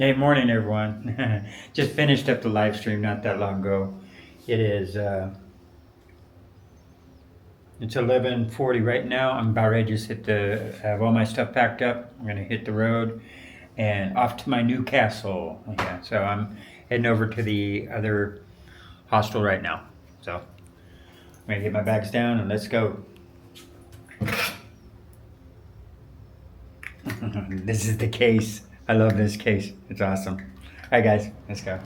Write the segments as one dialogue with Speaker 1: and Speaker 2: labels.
Speaker 1: Hey, morning, everyone. Just finished up the live stream not that long ago. It is it's 11:40 right now. I'm about ready to just have all my stuff packed up. I'm gonna hit the road and off to my new castle. Yeah, so I'm heading over to the other hostel right now. So I'm gonna get my bags down and let's go. This is the case. I love this case. It's awesome. All right, guys, let's go.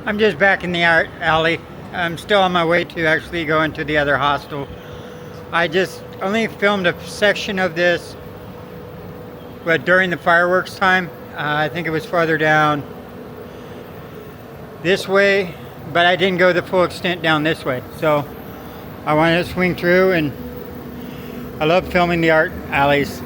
Speaker 1: I'm just back in the art alley. I'm still on my way to actually go into the other hostel. I just only filmed a section of this, but during the fireworks time, I think it was farther down this way, but I didn't go the full extent down this way. So I wanted to swing through, and I love filming the art alleys.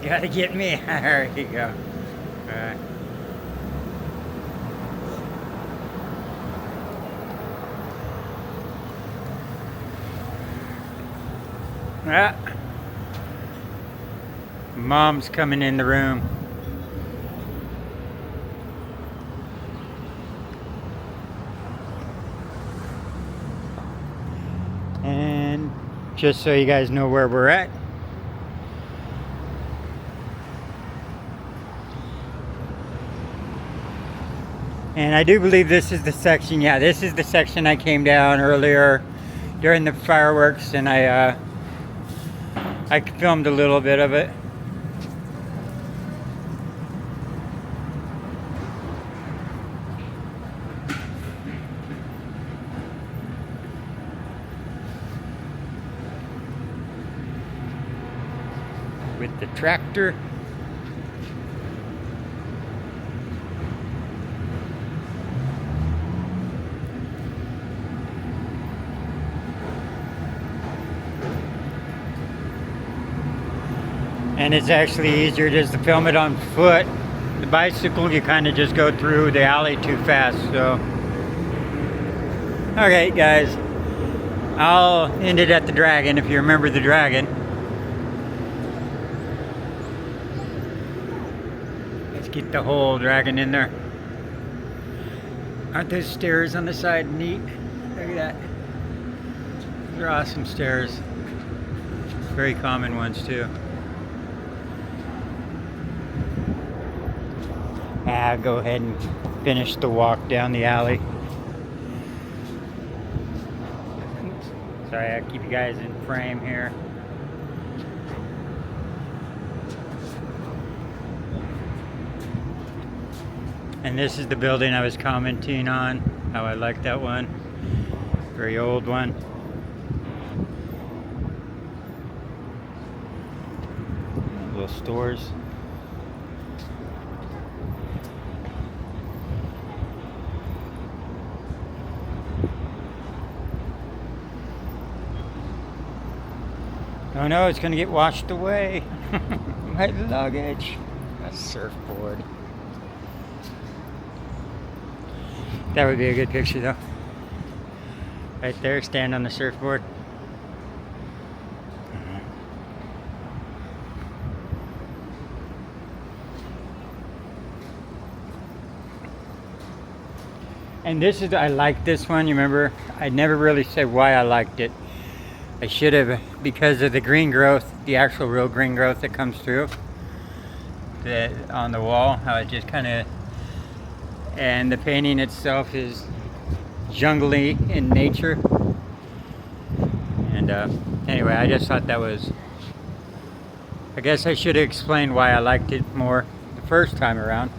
Speaker 1: Gotta get me. There you go. All right. Ah, Mom's coming in the room. And just so you guys know where we're at. And I do believe this is the section, yeah, this is the section I came down earlier during the fireworks, and I filmed a little bit of it. With the tractor. And it's actually easier just to film it on foot. The bicycle, you kind of just go through the alley too fast, so. Okay, guys. I'll end it at the Dragon, if you remember the Dragon. Let's get the whole Dragon in there. Aren't those stairs on the side neat? Look at that. Those are awesome stairs. Very common ones, too. I'll go ahead and finish the walk down the alley. Sorry, I keep you guys in frame here. And this is the building I was commenting on, how I like that one. Very old one. Little stores. Oh no, it's gonna get washed away. My luggage. A surfboard. That would be a good picture though. Right there, stand on the surfboard. And this is, I like this one, you remember? I never really said why I liked it. I should have, because of the green growth, the actual real green growth that comes through on the wall, how it just kind of, and the painting itself is jungly in nature. And anyway, I just thought that was, I guess I should have explained why I liked it more the first time around.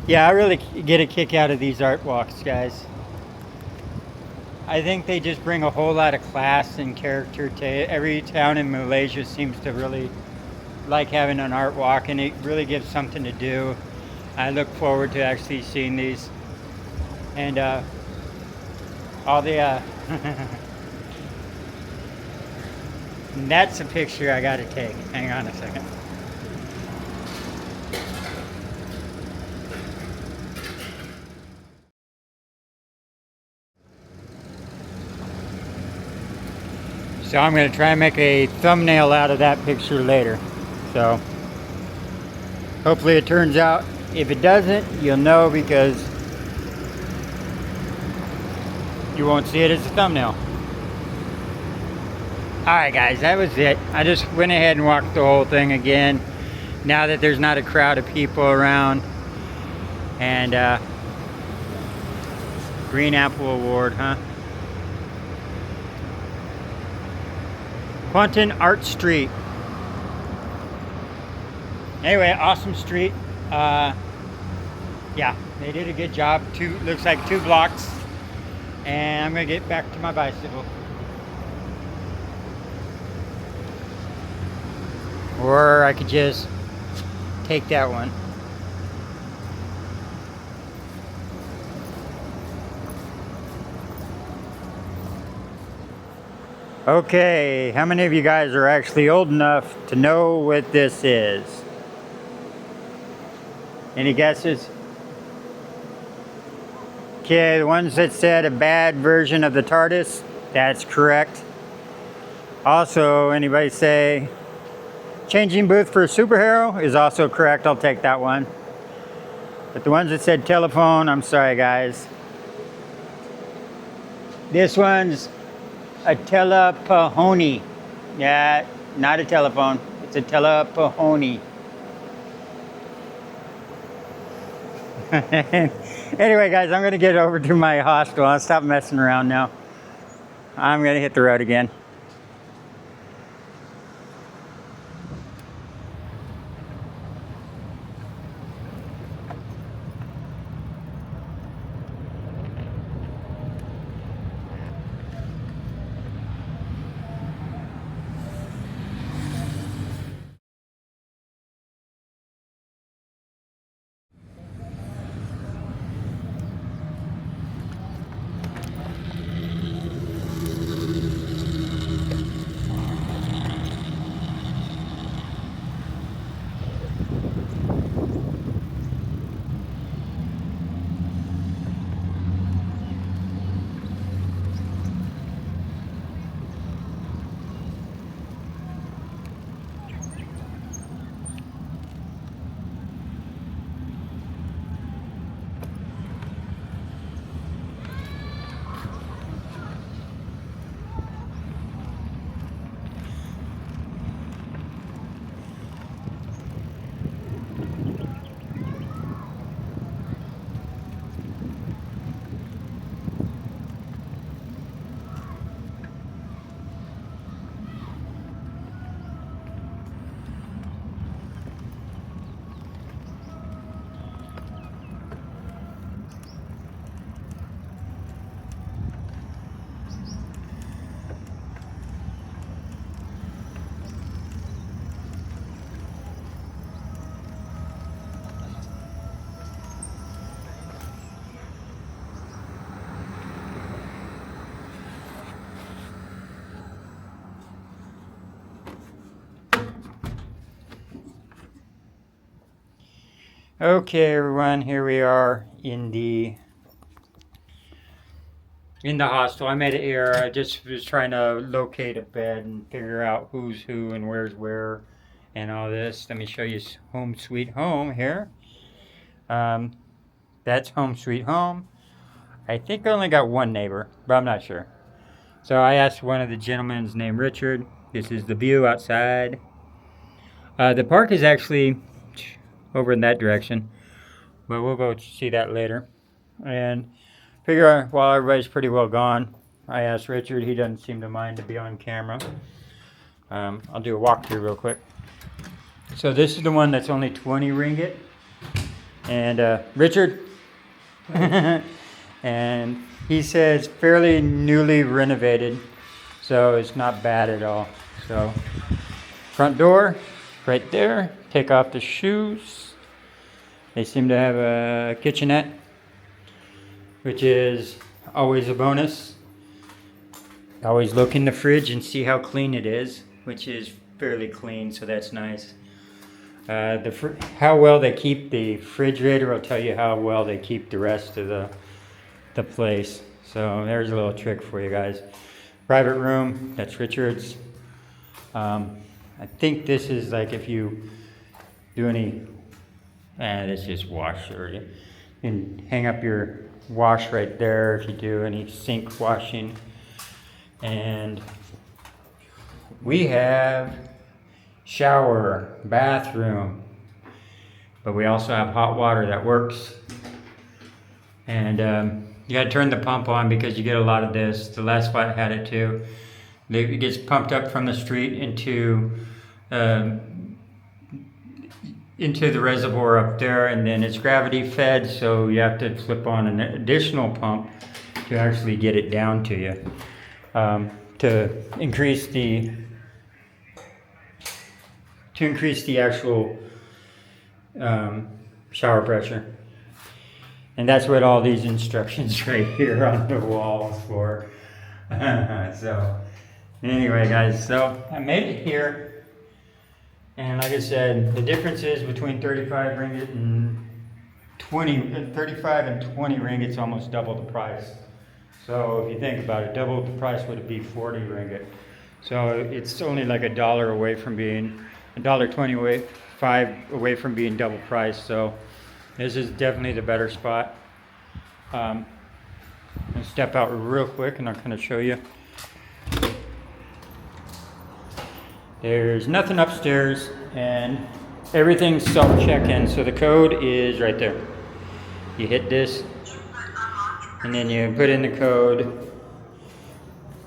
Speaker 1: Yeah, I really get a kick out of these art walks, guys. I think they just bring a whole lot of class and character to it. Every town in Malaysia seems to really like having an art walk, and it really gives something to do. I look forward to actually seeing these. And all the and that's a picture I gotta take. Hang on a second. So I'm going to try and make a thumbnail out of that picture later. So hopefully it turns out. If it doesn't, you'll know because you won't see it as a thumbnail. Alright guys, that was it. I just went ahead and walked the whole thing again. Now that there's not a crowd of people around. And Green Apple Award, huh? Kuantan Art Street. Anyway, awesome street. Yeah, they did a good job. Looks like 2 blocks. And I'm gonna get back to my bicycle. Or I could just take that one. Okay, how many of you guys are actually old enough to know what this is? Any guesses? Okay, the ones that said a bad version of the TARDIS, That's correct. Also, anybody say changing booth for superhero is also correct. I'll take that one. But the ones that said telephone, I'm sorry guys. This one's a telepahony. Yeah, not a telephone. It's a telepahony. Anyway guys, I'm gonna get over to my hostel. I'll stop messing around now. I'm gonna hit the road again. Okay, everyone, here we are in the hostel. I made an error. I just was trying to locate a bed and figure out who's who and where's where and all this. Let me show you home sweet home here. That's home sweet home. I think I only got one neighbor, but I'm not sure. So I asked one of the gentlemen's named Richard. This is the view outside. The park is actually over in that direction, but we'll go see that later. And figure while everybody's pretty well gone, I asked Richard. He doesn't seem to mind to be on camera. I'll do a walkthrough real quick. So this is the one that's only 20 ringgit. And Richard, and he says fairly newly renovated, so it's not bad at all. So front door, right there. Take off the shoes. They seem to have a kitchenette, which is always a bonus. Always look in the fridge and see how clean it is, which is fairly clean, so that's nice. How well they keep the refrigerator will tell you how well they keep the rest of the place. So there's a little trick for you guys. Private room, that's Richard's. I think this is like if you do any, let's just wash, or you can hang up your wash right there if you do any sink washing. And we have shower, bathroom, but we also have hot water that works. And you gotta turn the pump on because you get a lot of this. The last spot had it too. It gets pumped up from the street into the reservoir up there, and then it's gravity fed, so you have to flip on an additional pump to actually get it down to you, to increase the actual shower pressure. And that's what all these instructions right here on the walls for. So anyway guys, so I made it here, and like I said, the difference is between 35 ringgit and 35 and 20 ringgit, it's almost double the price. So if you think about it, double the price would be 40 ringgit. So it's only like $1 away from being $1.25 away from being double price. So this is definitely the better spot. I'm gonna step out real quick and I'll kind of show you. There's nothing upstairs and everything's self-check-in. So the code is right there. You hit this and then you put in the code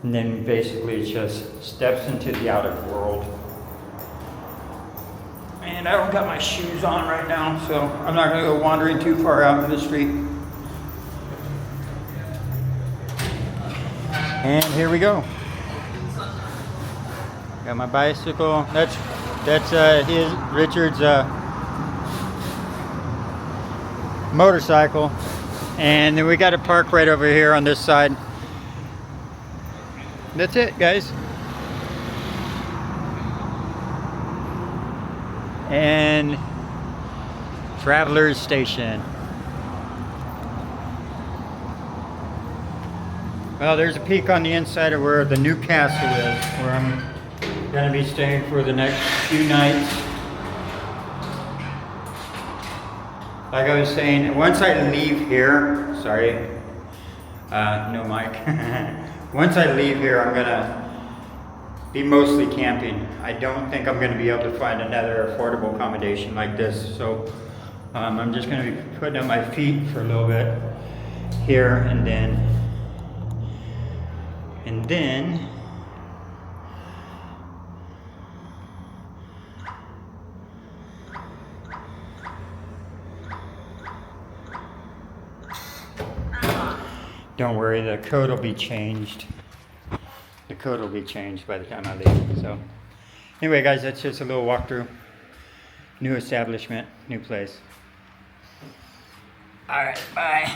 Speaker 1: and then basically it just steps into the outer world. And I don't got my shoes on right now, so I'm not gonna go wandering too far out in the street. And here we go. Got my bicycle. That's Richard's motorcycle. And then we got a park right over here on this side. That's it, guys. And Travelers Station. Well, there's a peek on the inside of where the new castle is, where I'm gonna be staying for the next few nights. Like I was saying, once I leave here, sorry, no mic. Once I leave here, I'm gonna be mostly camping. I don't think I'm gonna be able to find another affordable accommodation like this. So I'm just gonna be putting up my feet for a little bit here and then don't worry, the code will be changed. The code will be changed by the time I leave. So anyway, guys, that's just a little walkthrough. New establishment, new place. All right, bye.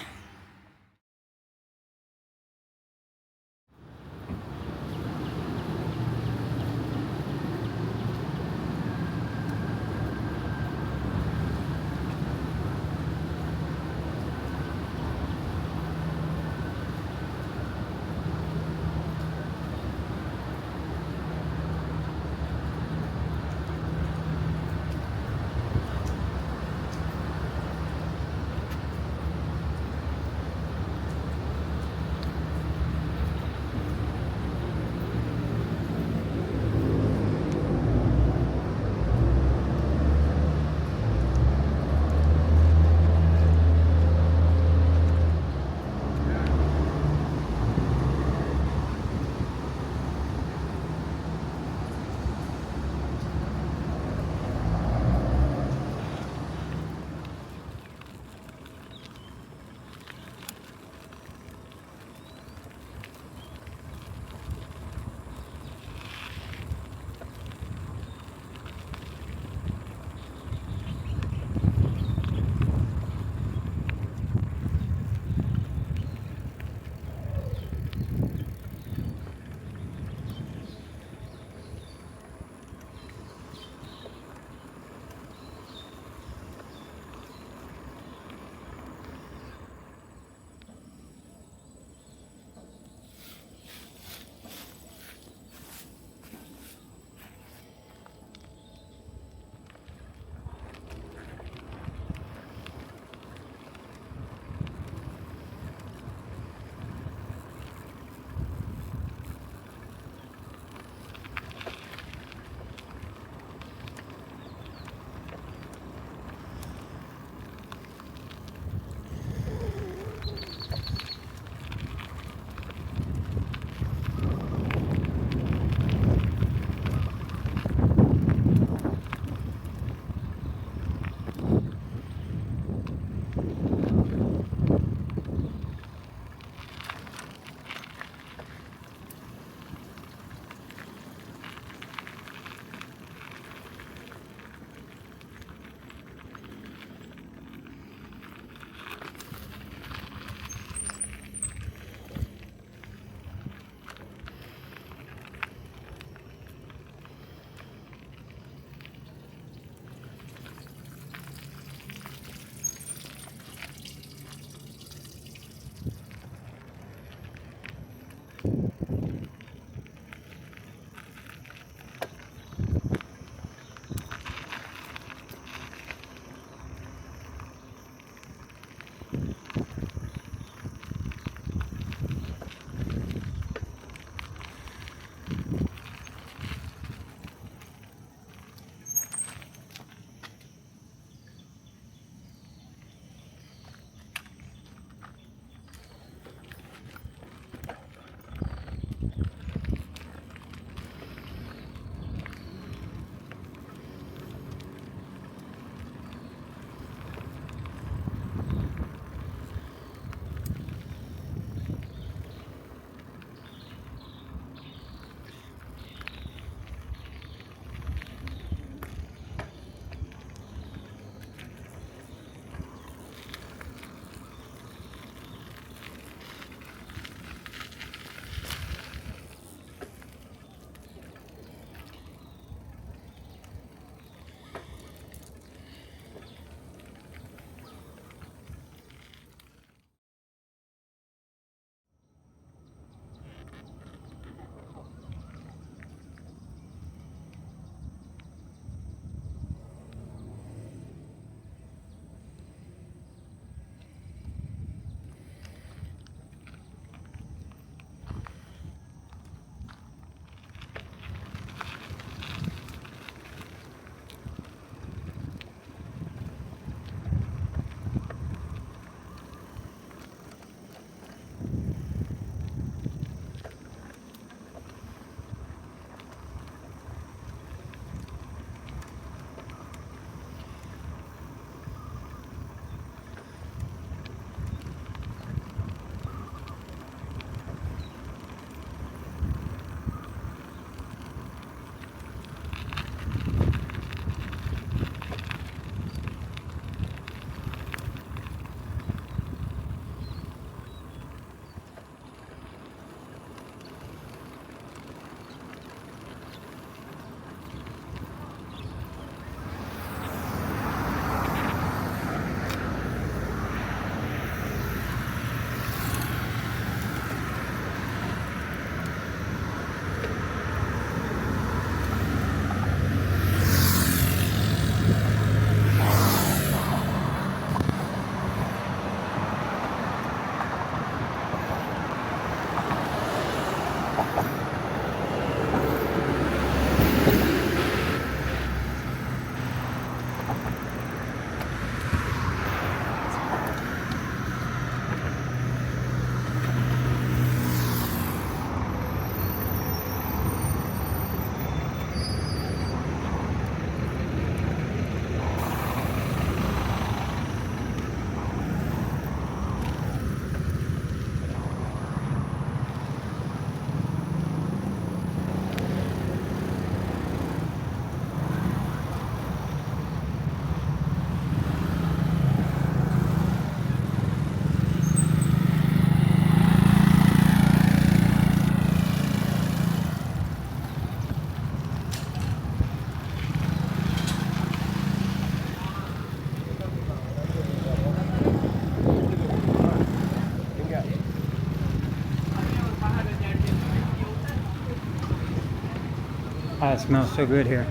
Speaker 1: It smells so good here.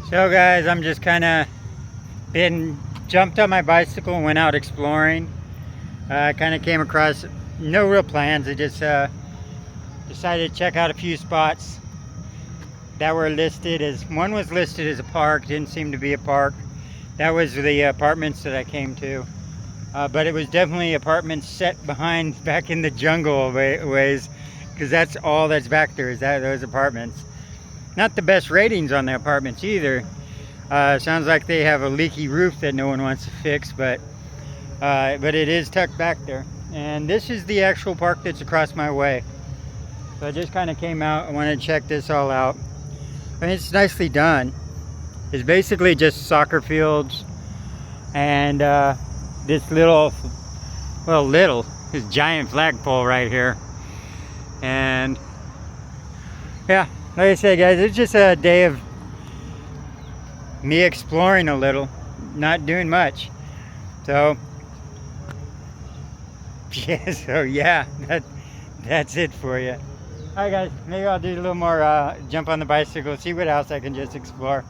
Speaker 1: So guys, I'm just kind of jumped on my bicycle and went out exploring. I kind of came across no real plans. I just decided to check out a few spots that were listed as, one was listed as a park, didn't seem to be a park. That was the apartments that I came to. But it was definitely apartments set behind, back in the jungle ways, because that's all that's back there, is those apartments. Not the best ratings on the apartments either. Sounds like they have a leaky roof that no one wants to fix, but it is tucked back there. And this is the actual park that's across my way. So I just kind of came out. I wanted to check this all out. I mean, it's nicely done. It's basically just soccer fields and this this giant flagpole right here. And yeah, like I said, guys, it's just a day of me exploring a little, not doing much. So yeah, that's it for you. Alright guys, maybe I'll do a little more jump on the bicycle, see what else I can just explore.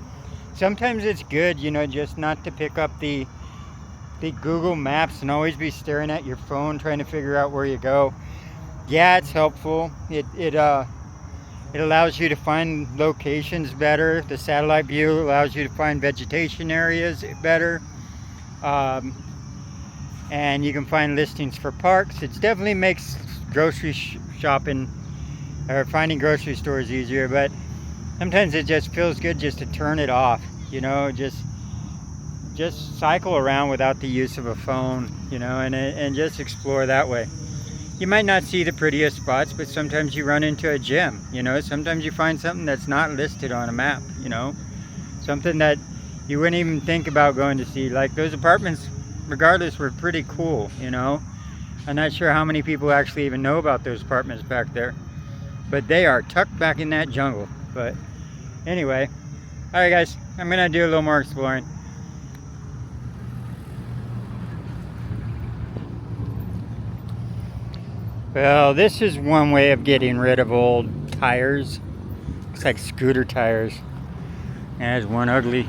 Speaker 1: Sometimes it's good, you know, just not to pick up the Google Maps and always be staring at your phone trying to figure out where you go. Yeah, it's helpful. It allows you to find locations better. The satellite view allows you to find vegetation areas better. And you can find listings for parks. It definitely makes grocery shopping or finding grocery stores easier, but sometimes it just feels good just to turn it off, you know, just cycle around without the use of a phone, you know, and just explore that way. You might not see the prettiest spots, but sometimes you run into a gem, you know, sometimes you find something that's not listed on a map, you know, something that you wouldn't even think about going to see. Like those apartments, regardless, were pretty cool, you know. I'm not sure how many people actually even know about those apartments back there, but they are tucked back in that jungle. But anyway, all right guys, I'm gonna do a little more exploring. Well, this is one way of getting rid of old tires. Looks like scooter tires. And there's one ugly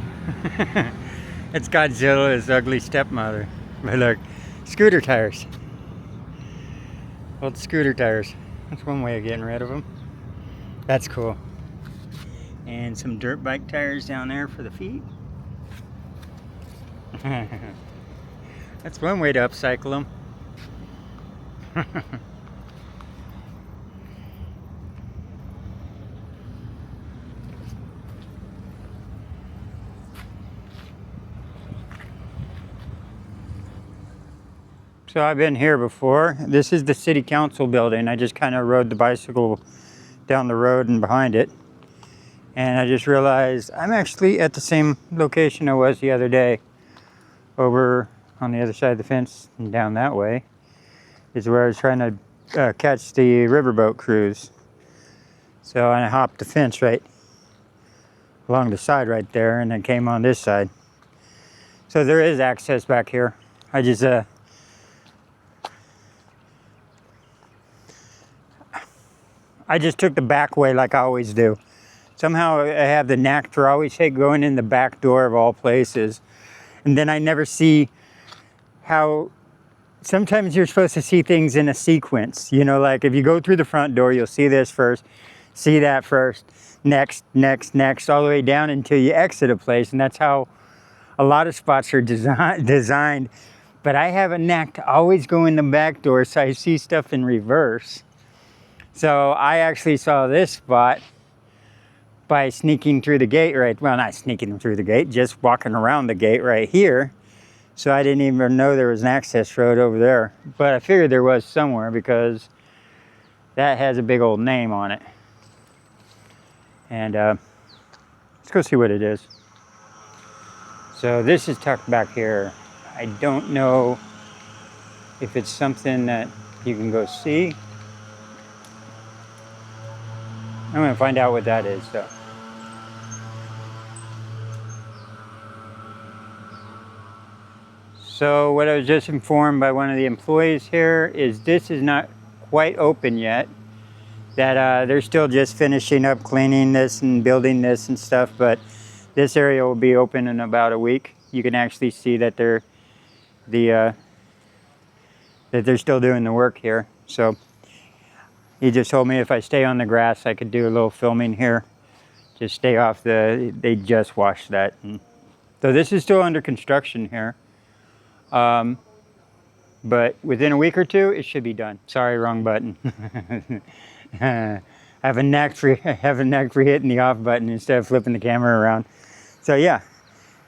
Speaker 1: It's Godzilla's ugly stepmother. But look, scooter tires. Old scooter tires. That's one way of getting rid of them. That's cool. And some dirt bike tires down there for the feet. That's one way to upcycle them. So I've been here before. This is the city council building. I just kind of rode the bicycle down the road and behind it. And I just realized I'm actually at the same location I was the other day. Over on the other side of the fence and down that way is where I was trying to catch the riverboat cruise. So I hopped the fence right along the side right there and then came on this side. So there is access back here. I just took the back way like I always do. Somehow I have the knack for always going in the back door of all places. And then I never see how sometimes you're supposed to see things in a sequence. You know, like if you go through the front door, you'll see this first, see that first, next, all the way down until you exit a place. And that's how a lot of spots are designed. But I have a knack to always go in the back door, so I see stuff in reverse. So I actually saw this spot by sneaking through the gate well, not sneaking through the gate, just walking around the gate right here. So I didn't even know there was an access road over there. But I figured there was somewhere because that has a big old name on it. And let's go see what it is. So this is tucked back here. I don't know if it's something that you can go see. I'm gonna find out what that is though. So what I was just informed by one of the employees here is this is not quite open yet. That they're still just finishing up cleaning this and building this and stuff, but this area will be open in about a week. You can actually see that they're still doing the work here. So he just told me if I stay on the grass, I could do a little filming here. Just stay off they just washed that. So this is still under construction here. But within a week or two, it should be done. Sorry, wrong button. I have a knack for hitting the off button instead of flipping the camera around. So yeah,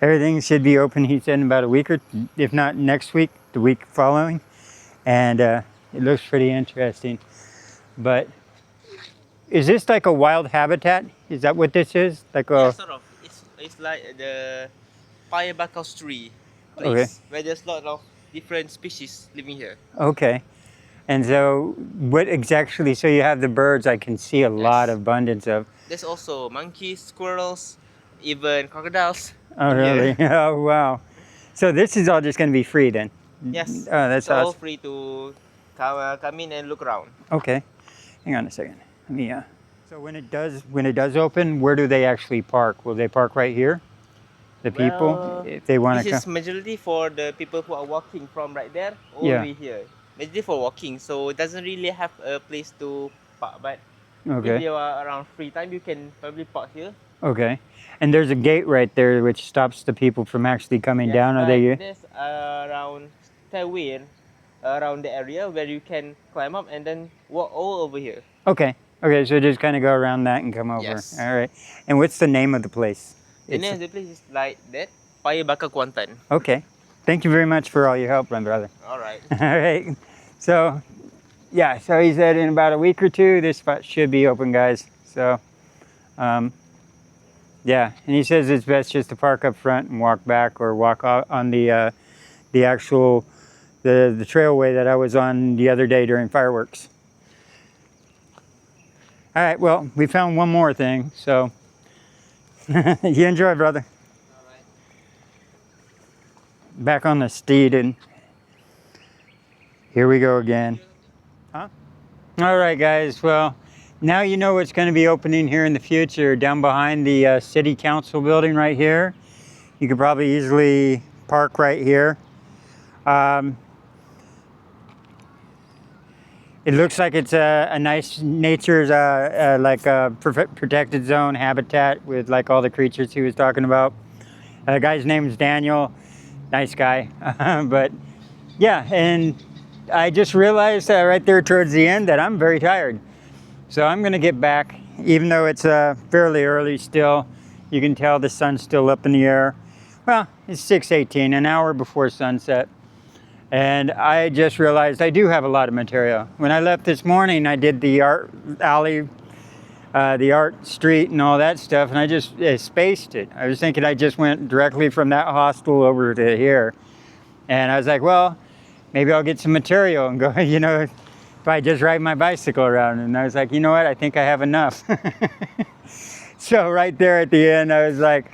Speaker 1: everything should be open, he said, in about a week, or if not next week, the week following. And it looks pretty interesting. But is this like a wild habitat? Is that what this is? Like a...
Speaker 2: Yeah, sort of. It's like the bikepacking tree place, where there's a lot of different species living here.
Speaker 1: Okay. And so what exactly, so you have the birds I can see a lot of abundance of.
Speaker 2: There's also monkeys, squirrels, even crocodiles.
Speaker 1: Oh, really? Oh, wow. So this is all just going to be free then?
Speaker 2: Yes.
Speaker 1: Oh, that's
Speaker 2: awesome.
Speaker 1: awesome.
Speaker 2: All free to come in and look around.
Speaker 1: Okay. Hang on a second. Let me, so when it does open, where do they actually park? Will they park right here? The people, if they want to come?
Speaker 2: This is majority for the people who are walking from right there all the way here. Majority for walking, so it doesn't really have a place to park. But if you are around free time, you can probably park here.
Speaker 1: Okay. And there's a gate right there which stops the people from actually coming down. Are they?
Speaker 2: There's around stairway around the area where you can climb up and then walk all over here.
Speaker 1: Okay. Okay, so just kind of go around that and come over.
Speaker 2: Yes.
Speaker 1: All right. And what's the name of the place?
Speaker 2: The name of the place is like that, Bikepacking Kuantan.
Speaker 1: Okay. Thank you very much for all your help, my brother.
Speaker 2: All right.
Speaker 1: All right. So, yeah, so he said in about a week or two, this spot should be open, guys. So, yeah, and he says it's best just to park up front and walk back, or walk on the actual the trailway that I was on the other day during fireworks. All right, well, we found one more thing, so you enjoy, brother.
Speaker 2: All right.
Speaker 1: Back on the steed, and here we go again. Huh? All right, guys, well, now you know what's going to be opening here in the future, down behind the city council building right here You could probably easily park right here. It looks like it's a nice nature's like a protected zone habitat with like all the creatures he was talking about. The guy's name is Daniel. Nice guy. But yeah, and I just realized right there towards the end that I'm very tired. So I'm going to get back, even though it's fairly early still. You can tell the sun's still up in the air. Well, it's 6:18, an hour before sunset. And I just realized I do have a lot of material. When I left this morning, I did the art alley, the art street and all that stuff, and I just spaced it. I was thinking I just went directly from that hostel over to here. And I was like, well, maybe I'll get some material and go, you know, if I just ride my bicycle around. And I was like, you know what, I think I have enough. So right there at the end, I was like,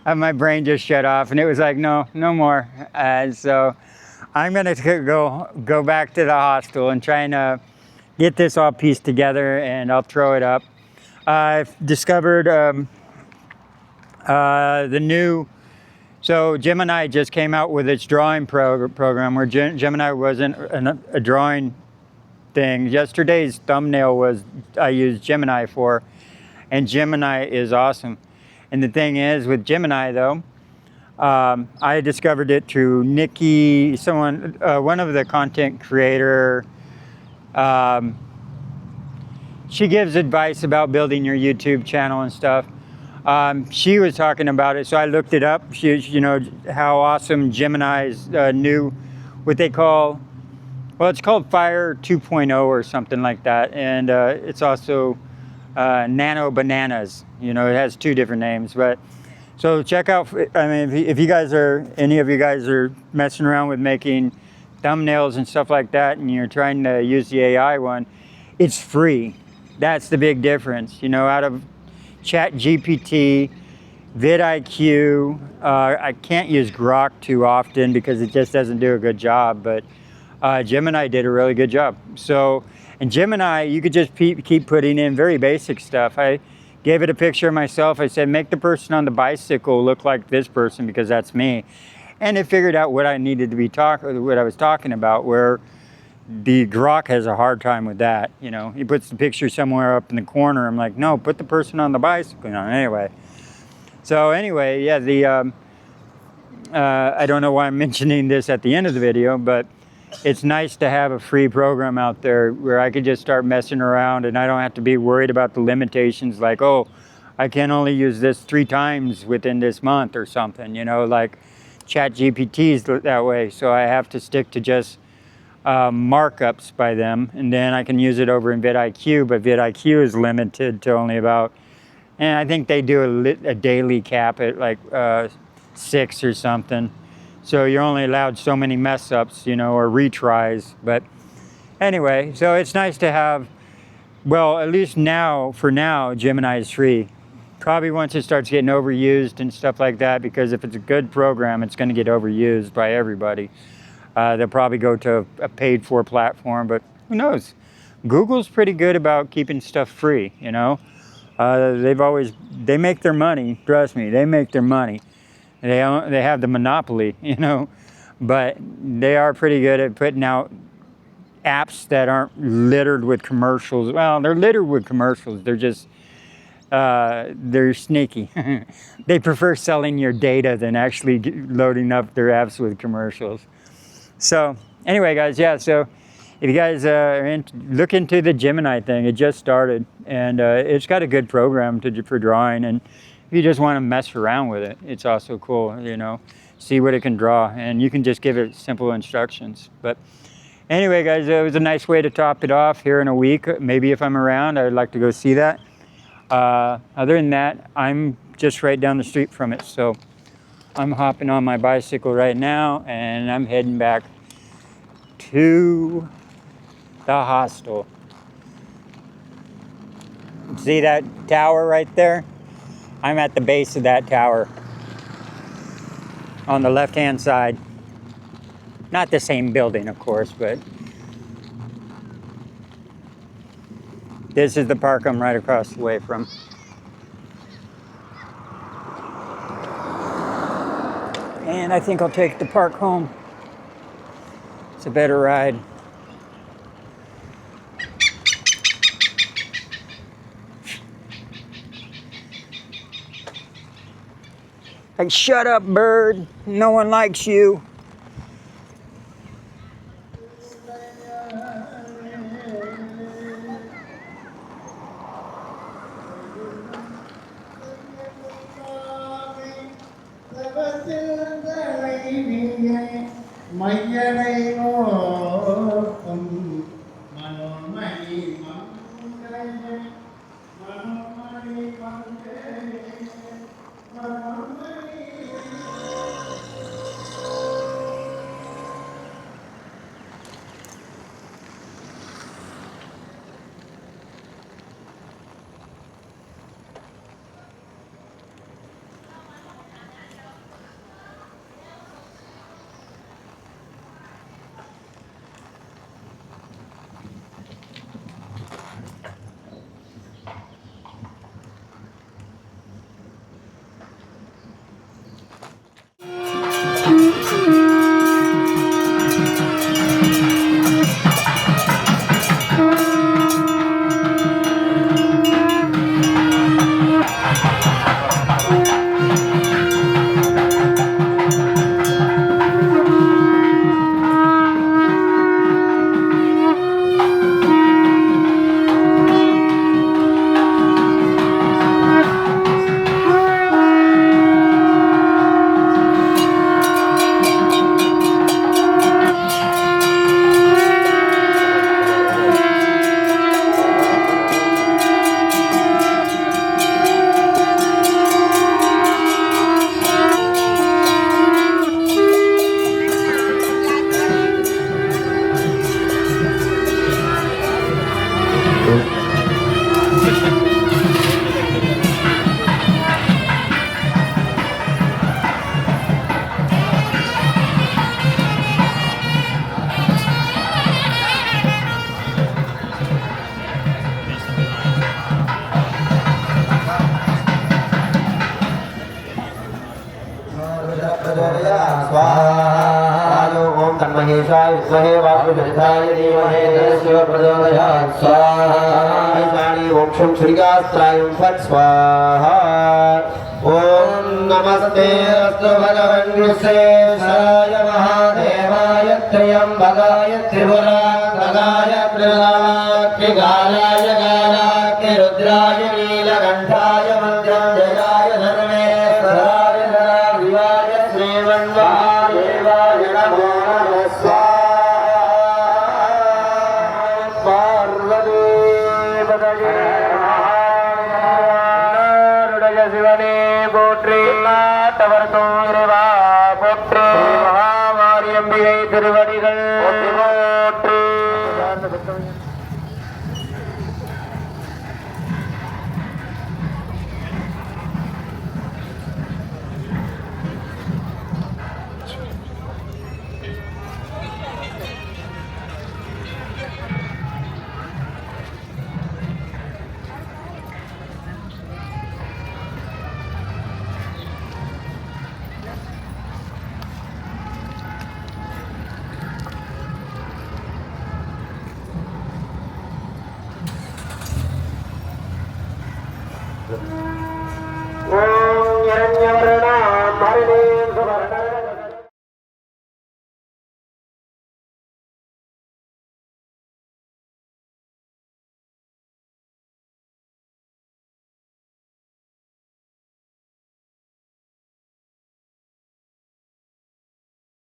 Speaker 1: my brain just shut off, and it was like, no more. So I'm gonna go back to the hostel and try and get this all pieced together, and I'll throw it up. I've discovered the new, so Gemini just came out with its drawing program where Gemini wasn't a drawing thing. Yesterday's thumbnail was I used Gemini for, and Gemini is awesome. And the thing is with Gemini though, I discovered it through Nikki, someone, one of the content creator. She gives advice about building your YouTube channel and stuff. She was talking about it, so I looked it up. You know, how awesome Gemini's new, what they call, well, it's called Fire 2.0 or something like that. And it's also Nano Bananas. You know, it has 2 different names, but so check out, I mean, if you guys are, any of you guys are messing around with making thumbnails and stuff like that, and you're trying to use the AI one, it's free. That's the big difference. You know, out of ChatGPT, vidIQ, I can't use Grok too often because it just doesn't do a good job, but Gemini did a really good job. So, and Gemini, you could just keep putting in very basic stuff. I gave it a picture of myself. I said, make the person on the bicycle look like this person because that's me. And it figured out what I needed to be what I was talking about, where the Grok has a hard time with that. You know, he puts the picture somewhere up in the corner. I'm like, no, put the person on the bicycle. You know, anyway. So anyway, yeah, I don't know why I'm mentioning this at the end of the video, but it's nice to have a free program out there where I could just start messing around and I don't have to be worried about the limitations like, oh, I can only use this 3 times within this month or something, you know, like ChatGPT's that way. So I have to stick to just markups by them, and then I can use it over in vidIQ, but vidIQ is limited to only about, and I think they do a daily cap at like 6 or something. So you're only allowed so many mess ups, you know, or retries. But anyway, so it's nice to have, well, at least now, for now, Gemini is free. Probably once it starts getting overused and stuff like that, because if it's a good program, it's going to get overused by everybody. They'll probably go to a paid for platform, but who knows? Google's pretty good about keeping stuff free, you know. They make their money, trust me, they make their money. They have the monopoly, you know, but they are pretty good at putting out apps that aren't littered with commercials. Well, they're littered with commercials. They're just, they're sneaky. They prefer selling your data than actually loading up their apps with commercials. So anyway, guys, yeah, so if you guys are look into the Gemini thing, it just started, and it's got a good program for drawing, and if you just want to mess around with it, it's also cool, you know, see what it can draw, and you can just give it simple instructions. But anyway, guys, it was a nice way to top it off here in a week. Maybe if I'm around, I'd like to go see that. Other than that, I'm just right down the street from it, so I'm hopping on my bicycle right now, and I'm heading back to the hostel. See that tower right there? I'm at the base of that tower on the left-hand side. Not the same building, of course, but this is the park I'm right across the way from. and I think I'll take the park home. It's a better ride. Like, shut up, bird. No one likes you.
Speaker 3: महेशाय विद्महे वाग्विदधाय धीमहि तस्य प्रचोदयात् स्वाहा ईशानी ओम शं श्रीगास्त्रायं फट् स्वाहा ओम नमस्ते अस्तु भगवन् विश्वेश्वराय महादेवाय त्र्यंबकाय त्रिपुरान्तकाय त्रिनाक्यकालाय कालाक्यरुद्राय नीलकण्ठाय मृत्युञ्जयाय सर्वेश्वराय सदाशिवाय श्रीमन्महादेवाय नमो திருவடிகள் போற்றி
Speaker 4: Good.